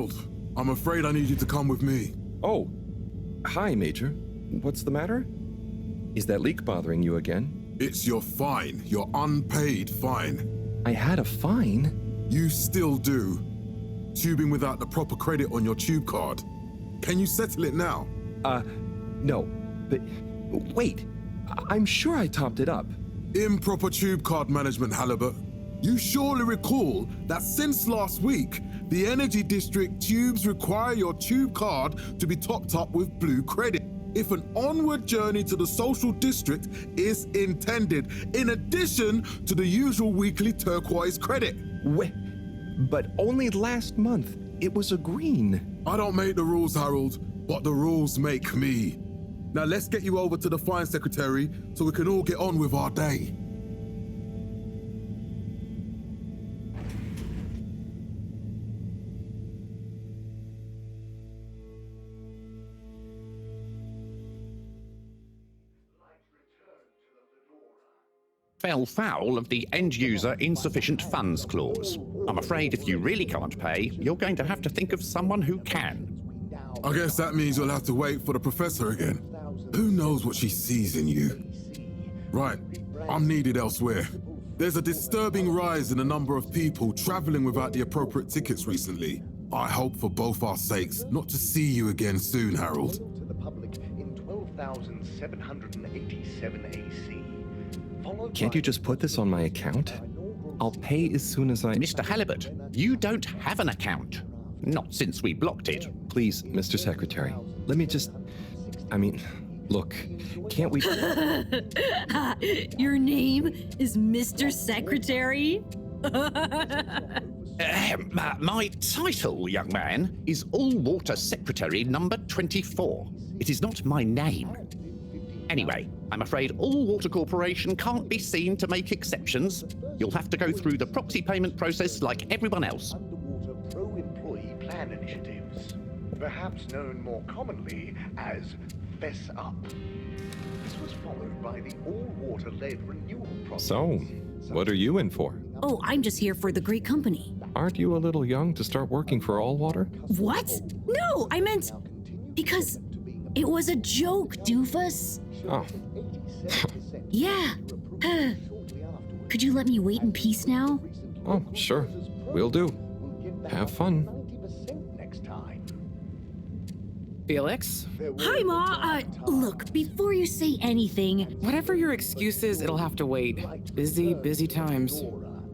Harold, I'm afraid I need you to come with me. Oh, hi, Major. What's the matter? Is that leak bothering you again? It's your fine, your unpaid fine. I had a fine? You still do. Tubing without the proper credit on your tube card. Can you settle it now? No. But wait, I'm sure I topped it up. Improper tube card management, Halibut. You surely recall that since last week, the Energy District tubes require your tube card to be topped up with blue credit if an onward journey to the social district is intended, in addition to the usual weekly turquoise credit. Wait, but only last month it was a green. I don't make the rules, Harold, but the rules make me. Now let's get you over to the fine secretary so we can all get on with our day. Fell foul of the end-user insufficient funds clause. I'm afraid if you really can't pay, you're going to have to think of someone who can. I guess that means you'll have to wait for the professor again. Who knows what she sees in you? Right, I'm needed elsewhere. There's a disturbing rise in the number of people traveling without the appropriate tickets recently. I hope for both our sakes not to see you again soon, Harold. To the public in 12,787 AC. Can't you just put this on my account? I'll pay as soon as I... Mr. Halibut, you don't have an account. Not since we blocked it. Please, Mr. Secretary, let me just... look, can't we... Your name is Mr. Secretary? My title, young man, is All-Water Secretary number 24. It is not my name. Anyway, I'm afraid All-Water Corporation can't be seen to make exceptions. You'll have to go through the proxy payment process like everyone else. Underwater pro-employee plan initiatives, perhaps known more commonly as Fess Up. This was followed by the all-water-led renewal process. So, what are you in for? Oh, I'm just here for the great company. Aren't you a little young to start working for All Water? What? No, I meant because it was a joke, doofus. Oh. Yeah. Could you let me wait in peace now? Oh, sure. Will do. Have fun. Next time. Felix? Hi, Ma. Look, before you say anything... Whatever your excuse is, it'll have to wait. Busy times.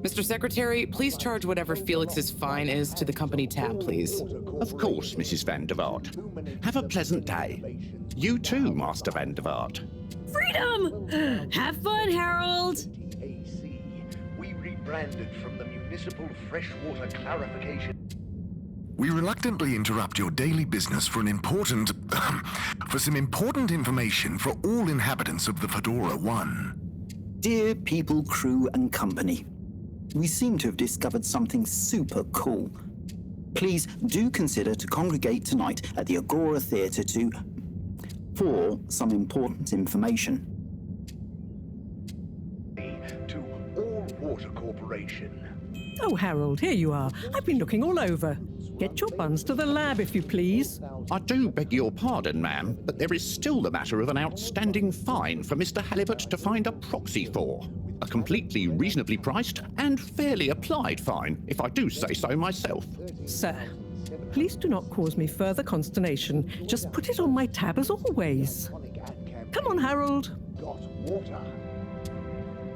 Mr. Secretary, please charge whatever Felix's fine is to the company tab, please. Of course, Mrs. Van der Vaart. Have a pleasant day. You too, Master Van der Vaart. Freedom! Have fun, Harold! AC. We rebranded from the Municipal Freshwater Clarification. We reluctantly interrupt your daily business for some important information for all inhabitants of the Fedora 1. Dear people, crew, and company, we seem to have discovered something super cool. Please do consider to congregate tonight at the Agora Theatre for some important information. To All Water Corporation. Oh, Harold, here you are. I've been looking all over. Get your buns to the lab, if you please. I do beg your pardon, ma'am, but there is still the matter of an outstanding fine for Mr. Halibut to find a proxy for. A completely reasonably priced and fairly applied fine, if I do say so myself. Sir, please do not cause me further consternation. Just put it on my tab as always. Come on, Harold. Got water.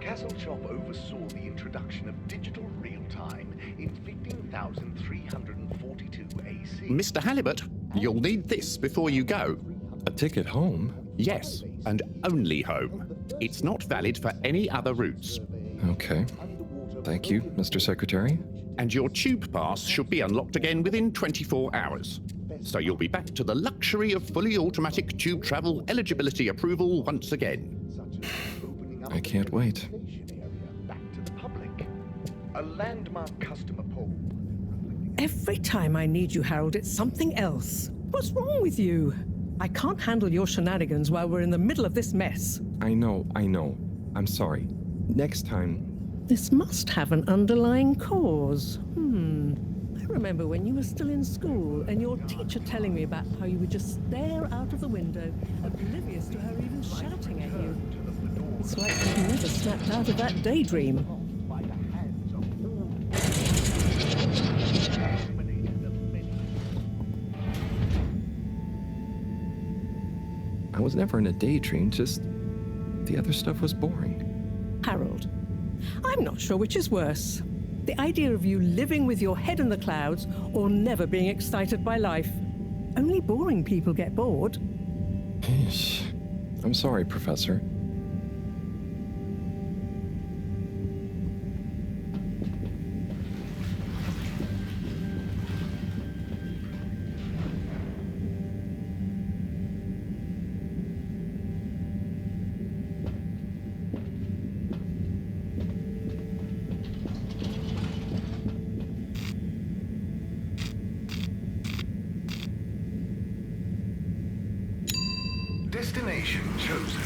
Castle Shop oversaw the introduction of digital real-time in 15,342 AC. Mr. Halibut, you'll need this before you go. A ticket home? Yes, and only home. It's not valid for any other routes. Okay. Thank you, Mr. Secretary. And your tube pass should be unlocked again within 24 hours. So you'll be back to the luxury of fully automatic tube travel eligibility approval once again. I can't wait. Back to the public. A landmark customer poll. Every time I need you, Harold, it's something else. What's wrong with you? I can't handle your shenanigans while we're in the middle of this mess. I know. I'm sorry. Next time... This must have an underlying cause. I remember when you were still in school and your teacher telling me about how you would just stare out of the window, oblivious to her even shouting at you. It's like you never snapped out of that daydream. I was never in a daydream, just the other stuff was boring. Harold, I'm not sure which is worse. The idea of you living with your head in the clouds or never being excited by life. Only boring people get bored. I'm sorry, Professor. Destination chosen.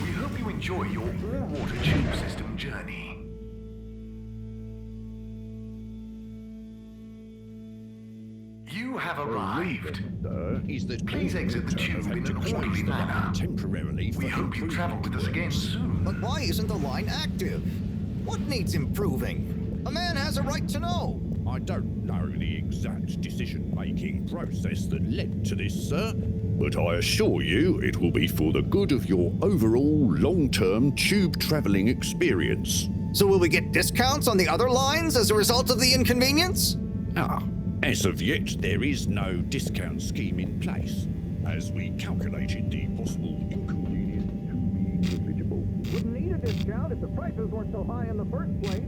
We hope you enjoy your all-water tube system journey. You have arrived. Is that Please exit the tube in an orderly manner. Temporarily. We hope you travel with us again soon. But why isn't the line active? What needs improving? A man has a right to know. I don't know the exact decision-making process that led to this, sir, but I assure you it will be for the good of your overall long-term tube traveling experience. So will we get discounts on the other lines as a result of the inconvenience? As of yet, there is no discount scheme in place, as we calculated the possible inconvenience to be negligible. Wouldn't need a discount if the prices weren't so high in the first place.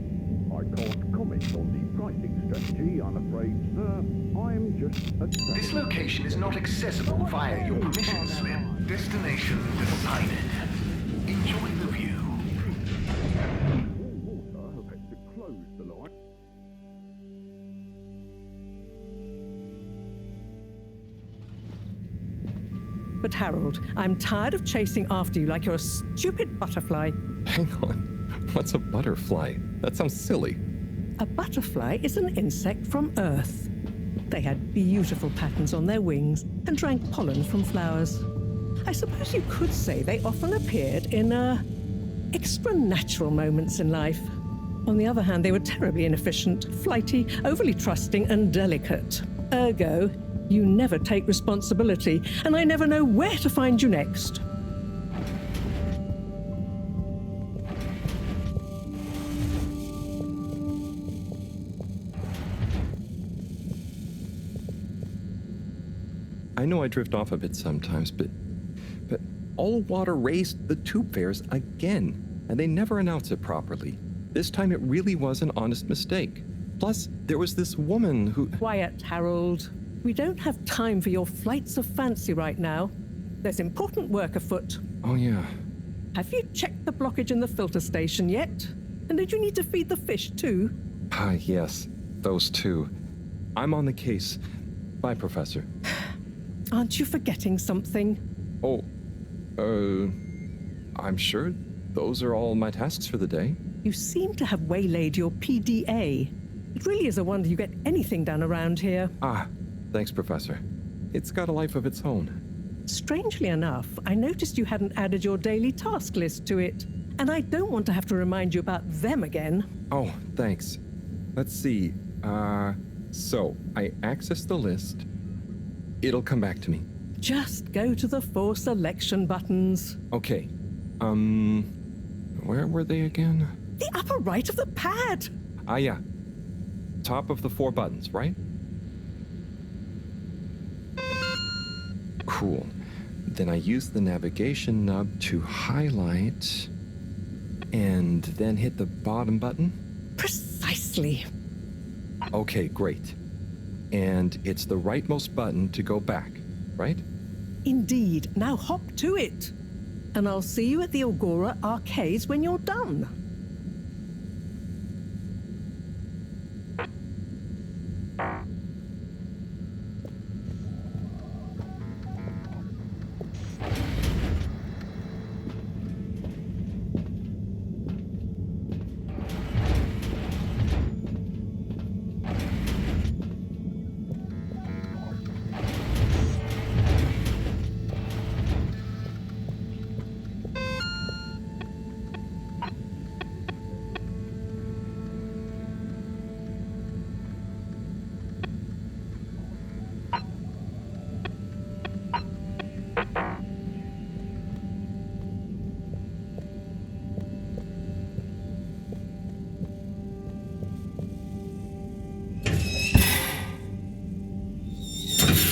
I can't comment on the pricing strategy, I'm afraid, sir. I'm just a traveler. This location is not accessible via your permission slip. Destination decided. Enjoy the view. I have had to close the line. But Harold, I'm tired of chasing after you like you're a stupid butterfly. Hang on. What's a butterfly? That sounds silly. A butterfly is an insect from Earth. They had beautiful patterns on their wings and drank pollen from flowers. I suppose you could say they often appeared in extra natural moments in life. On the other hand, they were terribly inefficient, flighty, overly trusting, and delicate. Ergo, you never take responsibility, and I never know where to find you next. I know I drift off a bit sometimes, but all water raised the tube fares again, and they never announce it properly. This time it really was an honest mistake. Plus, there was this woman who... Quiet, Harold. We don't have time for your flights of fancy right now. There's important work afoot. Oh, yeah. Have you checked the blockage in the filter station yet? And did you need to feed the fish too? Yes, those two. I'm on the case. Bye, Professor. Aren't you forgetting something? Oh, I'm sure those are all my tasks for the day. You seem to have waylaid your PDA. It really is a wonder you get anything done around here. Thanks, Professor. It's got a life of its own. Strangely enough, I noticed you hadn't added your daily task list to it, and I don't want to have to remind you about them again. Oh, thanks. Let's see. So I access the list. It'll come back to me. Just go to the 4 selection buttons. Okay. Where were they again? The upper right of the pad. Yeah. Top of the 4 buttons, right? Cool. Then I use the navigation nub to highlight and then hit the bottom button. Precisely. Okay, great. And it's the rightmost button to go back, right? Indeed. Now hop to it. And I'll see you at the Agora arcades when you're done.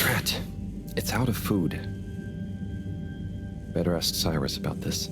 Fret. It's out of food. Better ask Cyrus about this.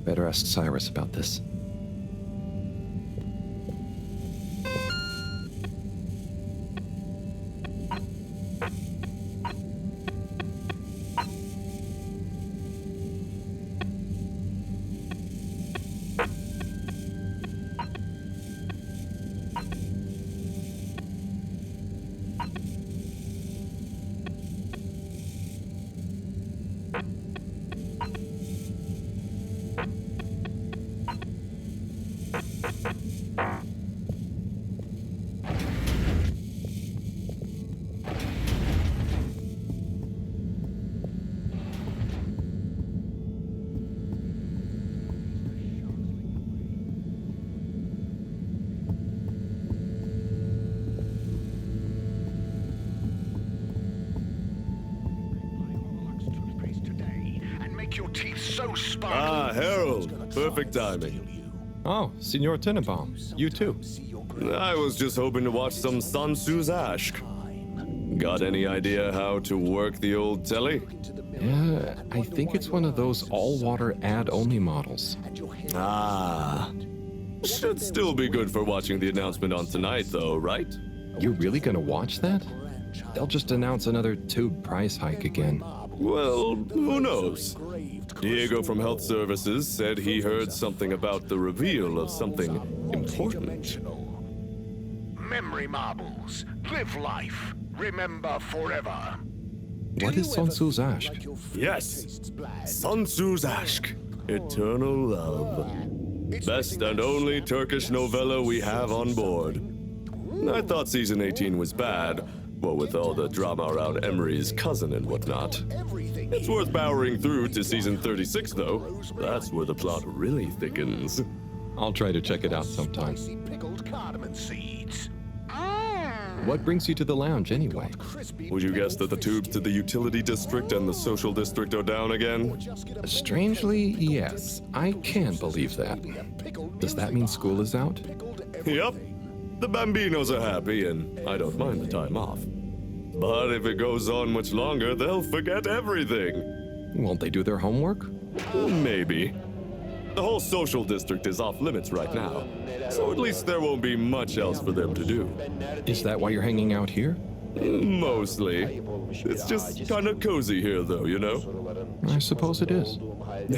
Better ask Cyrus about this. Your teeth so sparkly. Ah, Harold. Perfect timing. Oh, Signor Tenenbaum. You too. I was just hoping to watch some Sansu's Ashk. Got any idea how to work the old telly? Yeah, I think it's one of those all-water ad-only models. Ah. Should still be good for watching the announcement on tonight, though, right? You're really gonna watch that? They'll just announce another tube price hike again. Well, who knows? Diego from Health Services said he heard something about the reveal of something important. Memory marbles. Live life. Remember forever. What is Sansu's Ashk? Yes, Sansu's Ashk. Eternal love. Best and only Turkish novella we have on board. I thought season 18 was bad. Well, with all the drama around Emery's cousin and whatnot. It's worth powering through to season 36, though. That's where the plot really thickens. I'll try to check it out sometime. Pickled cardamom seeds. What brings you to the lounge, anyway? Would you guess that the tubes to the utility district and the social district are down again? Strangely, yes. I can believe that. Does that mean school is out? Yep. The Bambinos are happy, and I don't mind the time off. But if it goes on much longer, they'll forget everything. Won't they do their homework? Maybe. The whole social district is off limits right now, so at least there won't be much else for them to do. Is that why you're hanging out here? Mostly. It's just kind of cozy here, though, you know? I suppose it is.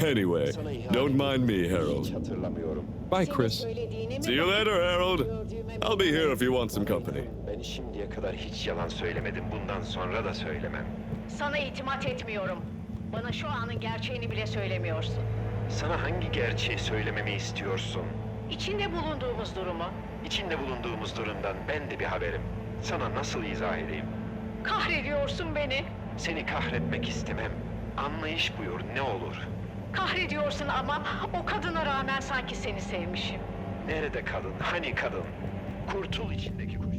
Anyway, don't mind me, Harold. Bye, Chris. See you later, Harold. I'll be here if you want some company. Ben şimdiye kadar hiç yalan söylemedim. Bundan sonra da söylemem. Sana itimat etmiyorum. Bana şu anın gerçeğini bile söylemiyorsun. Sana hangi gerçeği söylememi istiyorsun? İçinde bulunduğumuz durumu. İçinde bulunduğumuz durumdan ben de bir haberim. Sana nasıl izah edeyim? Kahrediyorsun beni. Seni kahretmek istemem. Anlayış buyur, ne olur. Kahrediyorsun ama o kadına rağmen sanki seni sevmişim. Nerede kadın? Hani kadın? Kurtul içindeki kuşkularından.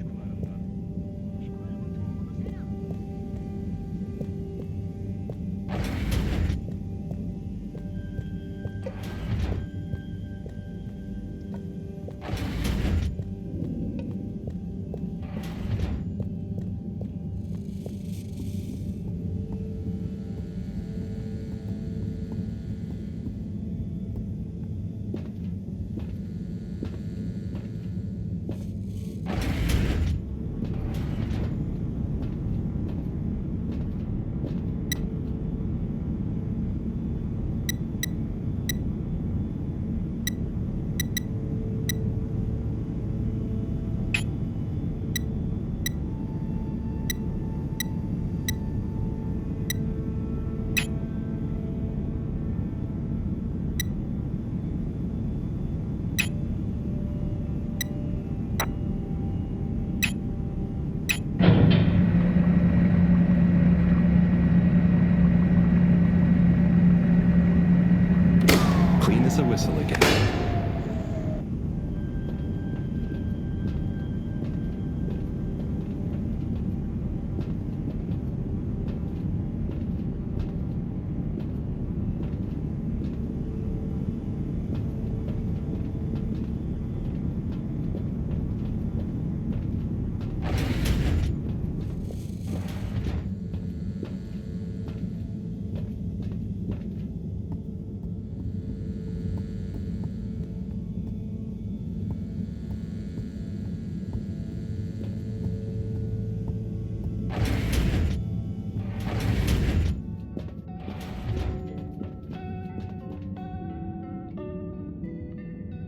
Clean as a whistle again.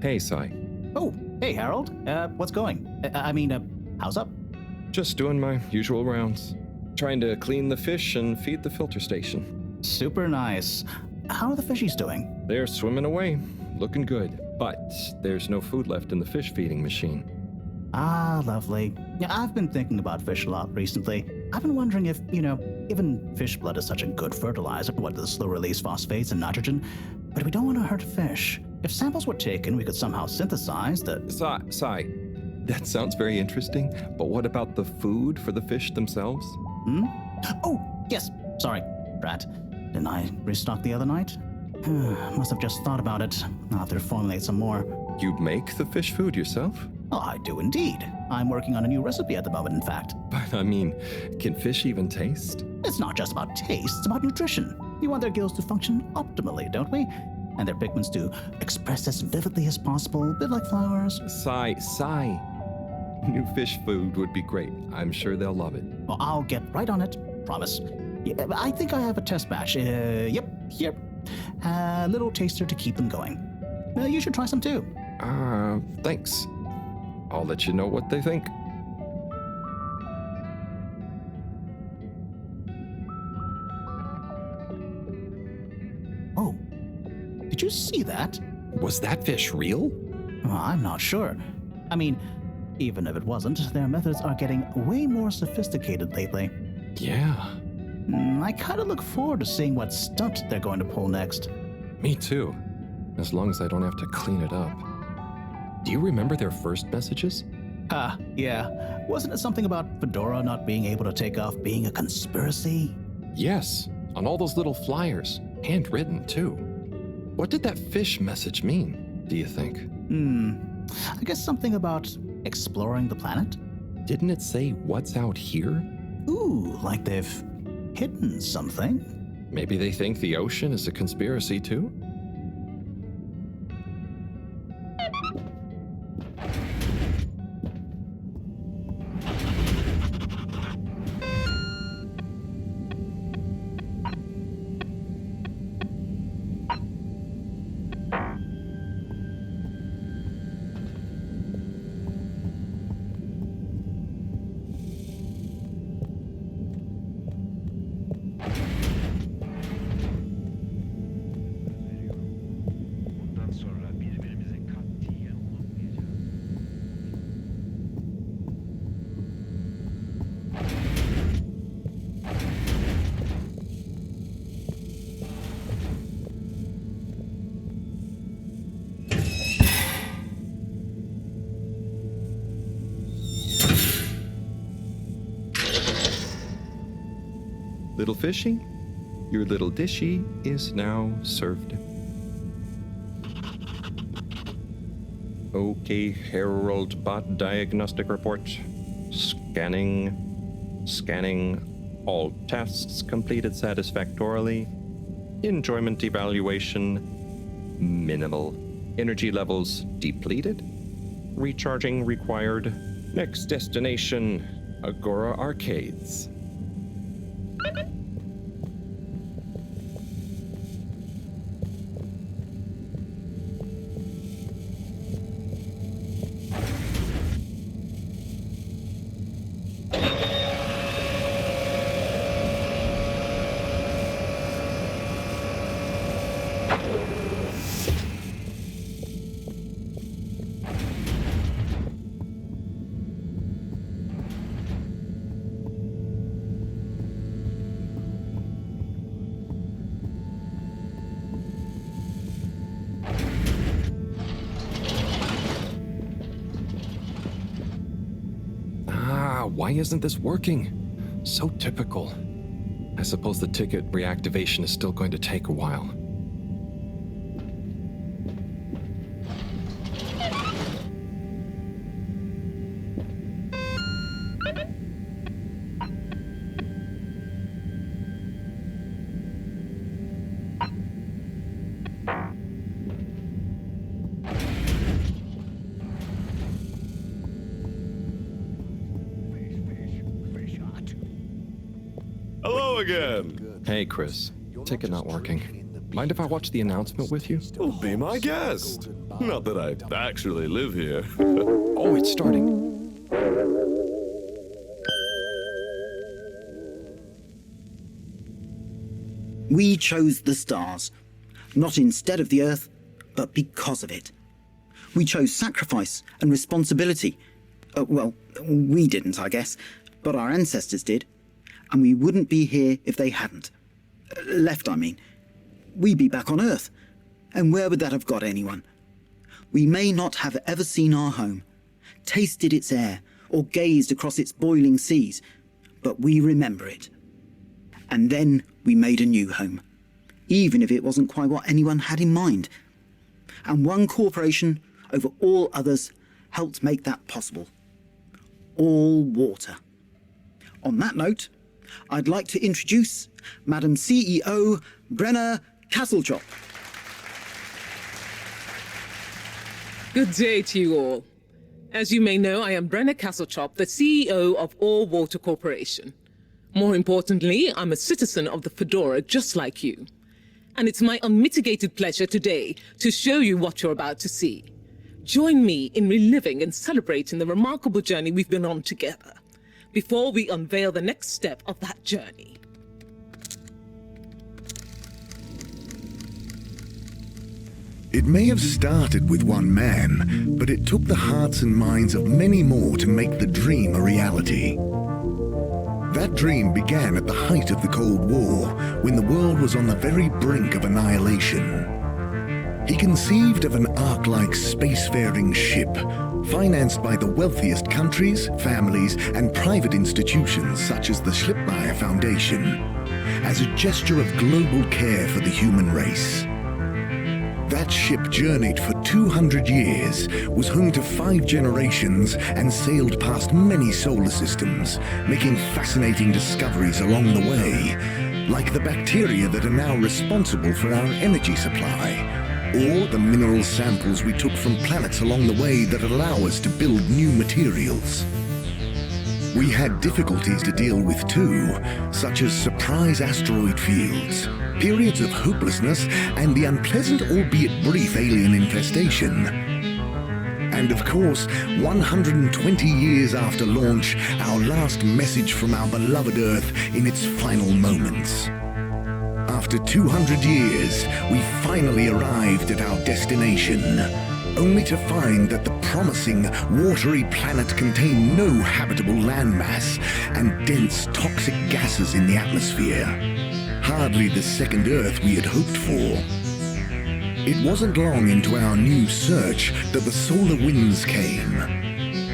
Hey, Sai. Oh, hey, Harold. What's going? How's up? Just doing my usual rounds. Trying to clean the fish and feed the filter station. Super nice. How are the fishies doing? They're swimming away, looking good. But there's no food left in the fish feeding machine. Ah, lovely. Yeah, I've been thinking about fish a lot recently. I've been wondering if, even fish blood is such a good fertilizer, the slow-release phosphates and nitrogen, but we don't want to hurt fish. If samples were taken, we could somehow synthesize the... Sai, that sounds very interesting, but what about the food for the fish themselves? Oh, yes. Sorry, Brat. Didn't I restock the other night? Must have just thought about it. I'll have to formulate some more. You make the fish food yourself? Oh, I do indeed. I'm working on a new recipe at the moment, in fact. But can fish even taste? It's not just about taste, it's about nutrition. We want their gills to function optimally, don't we? And their pigments to express as vividly as possible, a bit like flowers. Sai. New fish food would be great. I'm sure they'll love it. Well, I'll get right on it. Promise. Yeah, I think I have a test batch. Yep, here. A little taster to keep them going. You should try some too. Thanks. I'll let you know what they think. Oh, did you see that? Was that fish real? Well, I'm not sure. Even if it wasn't, their methods are getting way more sophisticated lately. Yeah. I kind of look forward to seeing what stunt they're going to pull next. Me too. As long as I don't have to clean it up. Do you remember their first messages? Yeah. Wasn't it something about Fedora not being able to take off being a conspiracy? Yes, on all those little flyers. Handwritten, too. What did that fish message mean, do you think? I guess something about exploring the planet? Didn't it say what's out here? Ooh, like they've hidden something. Maybe they think the ocean is a conspiracy, too? Little fishy, your little dishy is now served. Okay, Harold Bot diagnostic report. Scanning. All tests completed satisfactorily. Enjoyment evaluation minimal. Energy levels depleted. Recharging required. Next destination, Agora Arcades. Why isn't this working? So typical. I suppose the ticket reactivation is still going to take a while. Hello again. Hey, Chris. Ticket not working. Mind if I watch the announcement with you? Well, be my guest. Not that I actually live here. Oh, it's starting. We chose the stars, not instead of the Earth, but because of it. We chose sacrifice and responsibility. Well, we didn't, I guess, but our ancestors did. And we wouldn't be here if they hadn't. Left, I mean. We'd be back on Earth. And where would that have got anyone? We may not have ever seen our home, tasted its air, or gazed across its boiling seas, but we remember it. And then we made a new home, even if it wasn't quite what anyone had in mind. And one corporation over all others helped make that possible. All water. On that note, I'd like to introduce Madam CEO Brenna Castlechop. Good day to you all. As you may know, I am Brenna Castlechop, the CEO of All Water Corporation. More importantly, I'm a citizen of the Fedora just like you. And it's my unmitigated pleasure today to show you what you're about to see. Join me in reliving and celebrating the remarkable journey we've been on together, before we unveil the next step of that journey. It may have started with one man, but it took the hearts and minds of many more to make the dream a reality. That dream began at the height of the Cold War, when the world was on the very brink of annihilation. He conceived of an Ark-like spacefaring ship, financed by the wealthiest countries, families, and private institutions such as the Schlipmeyer Foundation, as a gesture of global care for the human race. That ship journeyed for 200 years, was home to 5 generations, and sailed past many solar systems, making fascinating discoveries along the way, like the bacteria that are now responsible for our energy supply, or the mineral samples we took from planets along the way that allow us to build new materials. We had difficulties to deal with too, such as surprise asteroid fields, periods of hopelessness, and the unpleasant albeit brief alien infestation. And of course, 120 years after launch, our last message from our beloved Earth in its final moments. After 200 years, we finally arrived at our destination, only to find that the promising, watery planet contained no habitable landmass and dense, toxic gases in the atmosphere. Hardly the second Earth we had hoped for. It wasn't long into our new search that the solar winds came.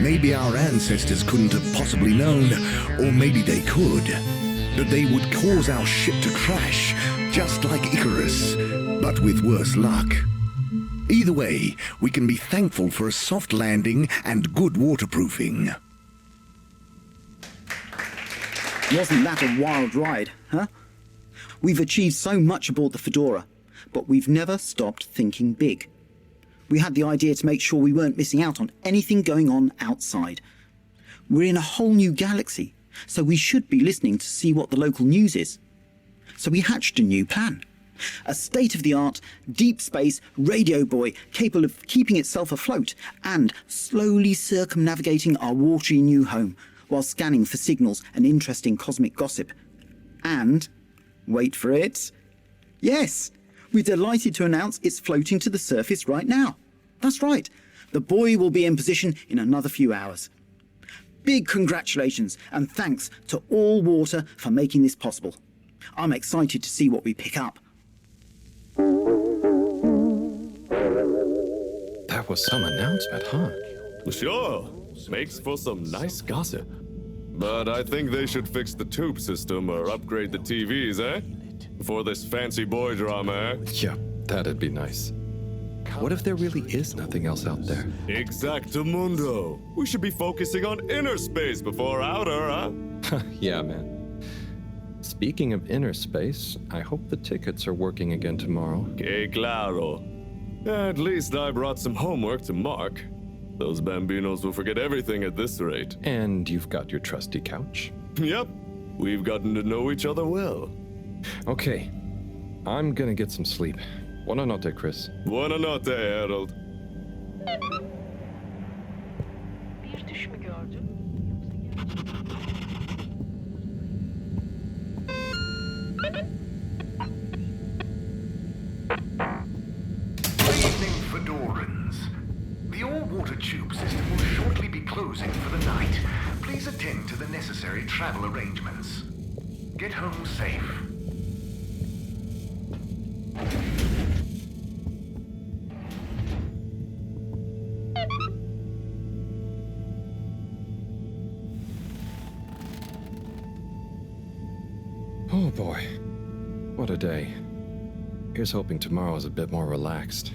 Maybe our ancestors couldn't have possibly known, or maybe they could. that they would cause our ship to crash, just like Icarus, but with worse luck. Either way, we can be thankful for a soft landing and good waterproofing. Wasn't that a wild ride, huh? We've achieved so much aboard the Fedora, but we've never stopped thinking big. We had the idea to make sure we weren't missing out on anything going on outside. We're in a whole new galaxy, so we should be listening to see what the local news is. So we hatched a new plan. A state-of-the-art, deep space radio buoy capable of keeping itself afloat and slowly circumnavigating our watery new home while scanning for signals and interesting cosmic gossip. And, wait for it, yes, we're delighted to announce it's floating to the surface right now. That's right, the buoy will be in position in another few hours. Big congratulations and thanks to All Water for making this possible. I'm excited to see what we pick up. That was some announcement, huh? Sure. Makes for some nice gossip. But I think they should fix the tube system or upgrade the TVs, eh? For this fancy boy drama, eh? Yeah, that'd be nice. What if there really is nothing else out there? Exactamundo. We should be focusing on inner space before outer, huh? Yeah, man. Speaking of inner space, I hope the tickets are working again tomorrow. Que claro. At least I brought some homework to mark. Those bambinos will forget everything at this rate. And you've got your trusty couch? Yep. We've gotten to know each other well. Okay. I'm gonna get some sleep. Buonanotte, Chris. Buonanotte, Harold. Bir düş mü gördün? Good evening, Fedorans. The all-water tube system will shortly be closing for the night. Please attend to the necessary travel arrangements. Get home safe. Oh boy. What a day. Here's hoping tomorrow's a bit more relaxed.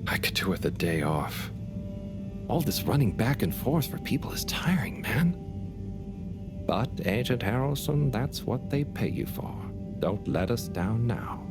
I could do with a day off. All this running back and forth for people is tiring, man. But, Agent Harrelson, that's what they pay you for. Don't let us down now.